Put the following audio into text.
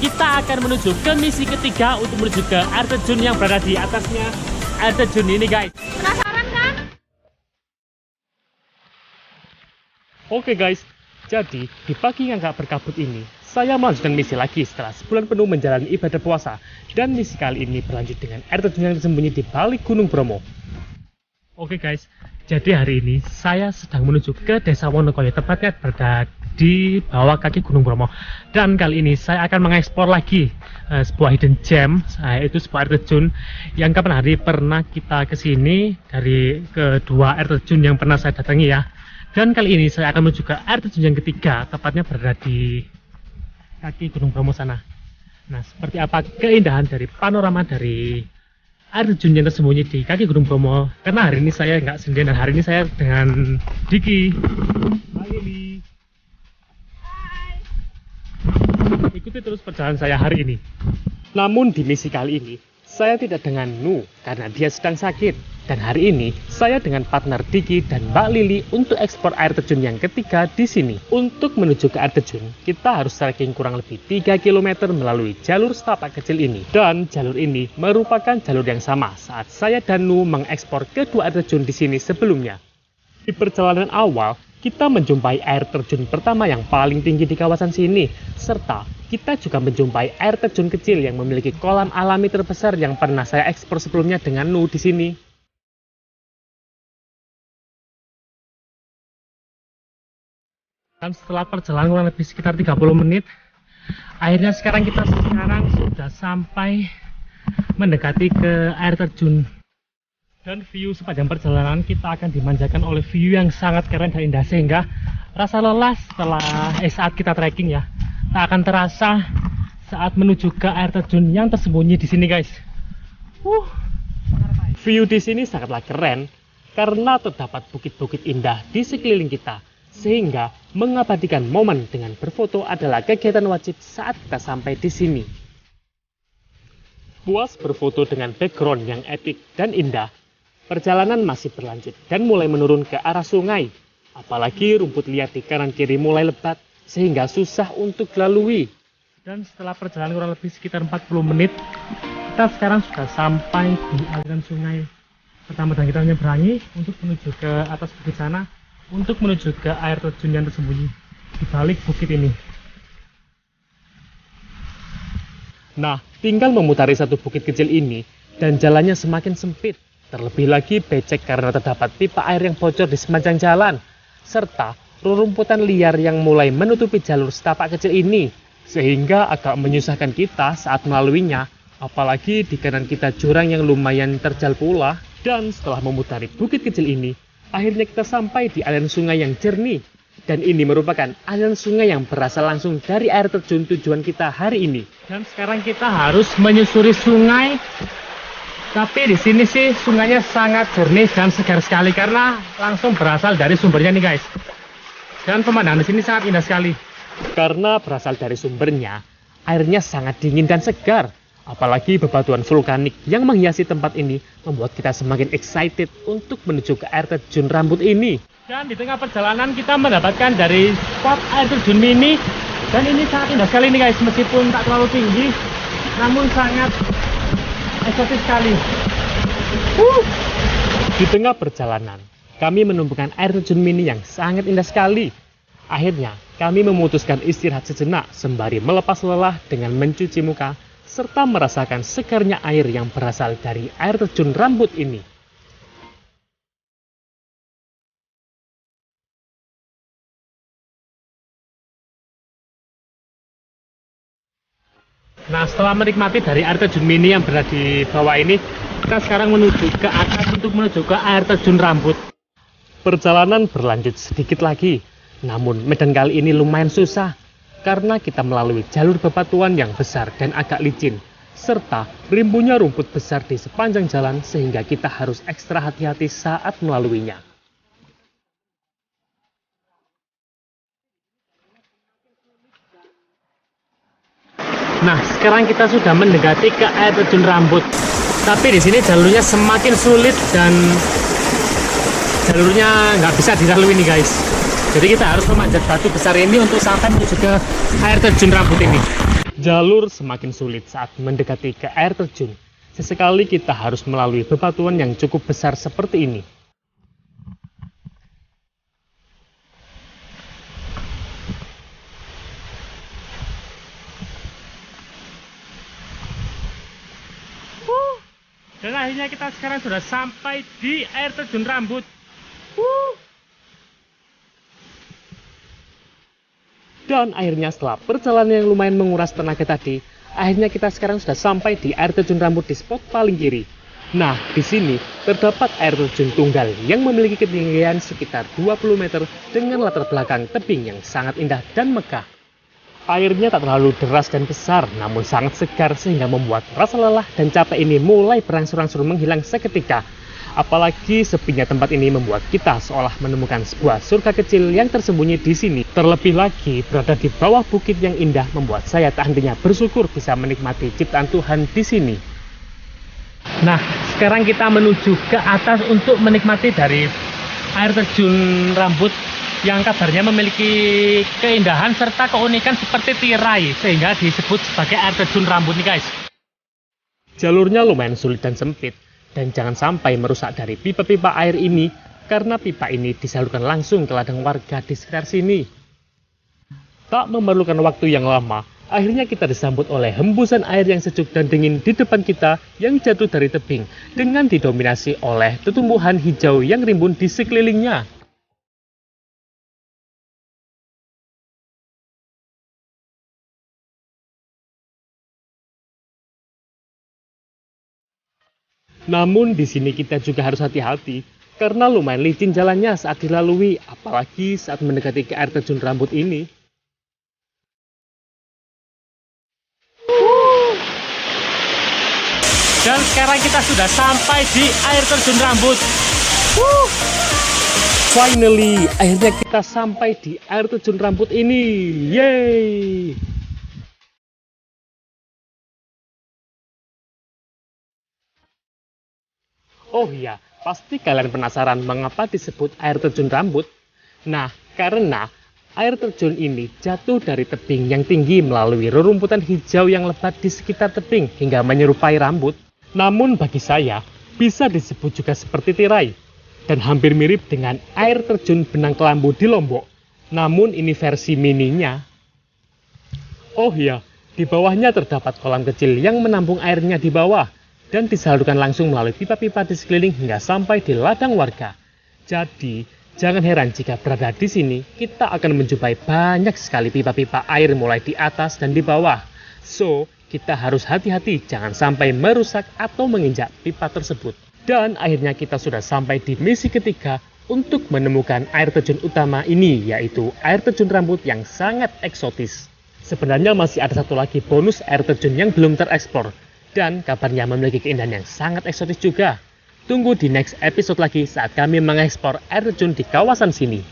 kita akan menuju ke misi ketiga untuk menuju ke air terjun yang berada di atasnya air terjun ini, guys. Penasaran kan? Oke guys, jadi di pagi yang gak berkabut ini, saya melanjutkan misi lagi setelah sebulan penuh menjalani ibadah puasa. Dan misi kali ini berlanjut dengan air terjun yang tersembunyi di balik Gunung Bromo. Oke guys, jadi hari ini saya sedang menuju ke Desa Wonokoyo, tepatnya berada di bawah kaki Gunung Bromo. Dan kali ini saya akan mengeksplor lagi sebuah hidden gem, yaitu sebuah air terjun yang kapan hari pernah kita kesini dari kedua air terjun yang pernah saya datangi ya. Dan kali ini saya akan menuju ke air terjun yang ketiga, tepatnya berada di kaki Gunung Bromo sana. Nah, seperti apa keindahan dari panorama dari air terjun yang tersembunyi di kaki Gunung Bromo. Karena hari ini saya nggak sendirian, dan hari ini saya dengan Diki. Hai Lili. Hai. Ikuti terus perjalanan saya hari ini. Namun di misi kali ini, saya tidak dengan Nu karena dia sedang sakit. Dan hari ini, saya dengan partner Diki dan Mbak Lili untuk ekspor air terjun yang ketiga di sini. Untuk menuju ke air terjun, kita harus trekking kurang lebih 3 km melalui jalur setapak kecil ini. Dan jalur ini merupakan jalur yang sama saat saya dan Nu mengekspor kedua air terjun di sini sebelumnya. Di perjalanan awal, kita menjumpai air terjun pertama yang paling tinggi di kawasan sini, serta kita juga menjumpai air terjun kecil yang memiliki kolam alami terbesar yang pernah saya ekspor sebelumnya dengan Nu di sini. Dan setelah perjalanan kurang lebih sekitar 30 menit, akhirnya sekarang kita sudah sampai mendekati ke air terjun. Dan view sepanjang perjalanan kita akan dimanjakan oleh view yang sangat keren dan indah, sehingga rasa lelah saat kita trekking ya tak akan terasa saat menuju ke air terjun yang tersembunyi di sini, guys. View di sini sangatlah keren karena terdapat bukit-bukit indah di sekeliling kita, sehingga mengabadikan momen dengan berfoto adalah kegiatan wajib saat kita sampai di sini. Puas berfoto dengan background yang epik dan indah, perjalanan masih berlanjut dan mulai menurun ke arah sungai. Apalagi rumput liar di kanan kiri mulai lebat sehingga susah untuk dilalui. Dan setelah perjalanan kurang lebih sekitar 40 menit, kita sekarang sudah sampai di aliran sungai pertama, dan kita menyeberangi untuk menuju ke atas bukit sana, untuk menuju ke air terjun yang tersembunyi di balik bukit ini. Nah, tinggal memutari satu bukit kecil ini dan jalannya semakin sempit. Terlebih lagi becek karena terdapat pipa air yang bocor di sepanjang jalan, serta rerumputan liar yang mulai menutupi jalur setapak kecil ini, sehingga agak menyusahkan kita saat melaluinya, apalagi di kanan kita jurang yang lumayan terjal pula. Dan setelah memutari bukit kecil ini, akhirnya kita sampai di aliran sungai yang jernih. Dan ini merupakan aliran sungai yang berasal langsung dari air terjun tujuan kita hari ini. Dan sekarang kita harus menyusuri sungai. Tapi di sini sih sungainya sangat jernih dan segar sekali karena langsung berasal dari sumbernya nih, guys. Dan pemandangan di sini sangat indah sekali. Karena berasal dari sumbernya, airnya sangat dingin dan segar. Apalagi bebatuan vulkanik yang menghiasi tempat ini membuat kita semakin excited untuk menuju ke air terjun rambut ini. Dan di tengah perjalanan kita mendapatkan dari spot air terjun mini. Dan ini sangat indah sekali nih, guys, meskipun tak terlalu tinggi, namun sangat eksotis sekali. Di tengah perjalanan, kami menemukan air terjun mini yang sangat indah sekali. Akhirnya, kami memutuskan istirahat sejenak sembari melepas lelah dengan mencuci muka, serta merasakan segarnya air yang berasal dari air terjun rambut ini. Nah, setelah menikmati dari air terjun mini yang berada di bawah ini, kita sekarang menuju ke atas untuk menuju ke air terjun rambut. Perjalanan berlanjut sedikit lagi, namun medan kali ini lumayan susah karena kita melalui jalur bebatuan yang besar dan agak licin, serta rimbunnya rumput besar di sepanjang jalan sehingga kita harus ekstra hati-hati saat melaluinya. Nah, sekarang kita sudah mendekati ke air terjun rambut. Tapi di sini jalurnya semakin sulit dan jalurnya nggak bisa dilalui nih, guys. Jadi kita harus memanjat batu besar ini untuk sampai menuju ke air terjun rambut ini. Jalur semakin sulit saat mendekati ke air terjun. Sesekali kita harus melalui bebatuan yang cukup besar seperti ini. Dan akhirnya kita sekarang sudah sampai di air terjun Rambut. Dan akhirnya setelah perjalanan yang lumayan menguras tenaga tadi, akhirnya kita sekarang sudah sampai di air terjun Rambut di spot paling kiri. Nah, di sini terdapat air terjun tunggal yang memiliki ketinggian sekitar 20 meter dengan latar belakang tebing yang sangat indah dan megah. Airnya tak terlalu deras dan besar, namun sangat segar sehingga membuat rasa lelah dan capek ini mulai berangsur-angsur menghilang seketika. Apalagi sepinya tempat ini membuat kita seolah menemukan sebuah surga kecil yang tersembunyi di sini. Terlebih lagi, berada di bawah bukit yang indah membuat saya tak hentinya bersyukur bisa menikmati ciptaan Tuhan di sini. Nah, sekarang kita menuju ke atas untuk menikmati dari air terjun Rambut yang kabarnya memiliki keindahan serta keunikan seperti tirai, sehingga disebut sebagai air terjun Rambut nih guys. Jalurnya lumayan sulit dan sempit, dan jangan sampai merusak dari pipa-pipa air ini, karena pipa ini disalurkan langsung ke ladang warga di sekitar sini. Tak memerlukan waktu yang lama, akhirnya kita disambut oleh hembusan air yang sejuk dan dingin di depan kita yang jatuh dari tebing, dengan didominasi oleh tumbuhan hijau yang rimbun di sekelilingnya. Namun di sini kita juga harus hati-hati karena lumayan licin jalannya saat dilalui, apalagi saat mendekati ke air terjun Rambut ini. Dan sekarang kita sudah sampai di air terjun Rambut. Finally, akhirnya kita sampai di air terjun Rambut ini. Yeay! Oh iya, pasti kalian penasaran mengapa disebut air terjun Rambut? Nah, karena air terjun ini jatuh dari tebing yang tinggi melalui rerumputan hijau yang lebat di sekitar tebing hingga menyerupai rambut. Namun bagi saya, bisa disebut juga seperti tirai. Dan hampir mirip dengan air terjun Benang Kelambu di Lombok. Namun ini versi mininya. Oh iya, di bawahnya terdapat kolam kecil yang menampung airnya di bawah dan disalurkan langsung melalui pipa-pipa di sekeliling hingga sampai di ladang warga. Jadi, jangan heran jika berada di sini, kita akan menjumpai banyak sekali pipa-pipa air mulai di atas dan di bawah. So, kita harus hati-hati jangan sampai merusak atau menginjak pipa tersebut. Dan akhirnya kita sudah sampai di misi ketiga untuk menemukan air terjun utama ini, yaitu air terjun Rambut yang sangat eksotis. Sebenarnya masih ada satu lagi bonus air terjun yang belum tereksplor. Dan kabarnya memiliki keindahan yang sangat eksotis juga. Tunggu di next episode lagi saat kami mengeksplor air terjun di kawasan sini.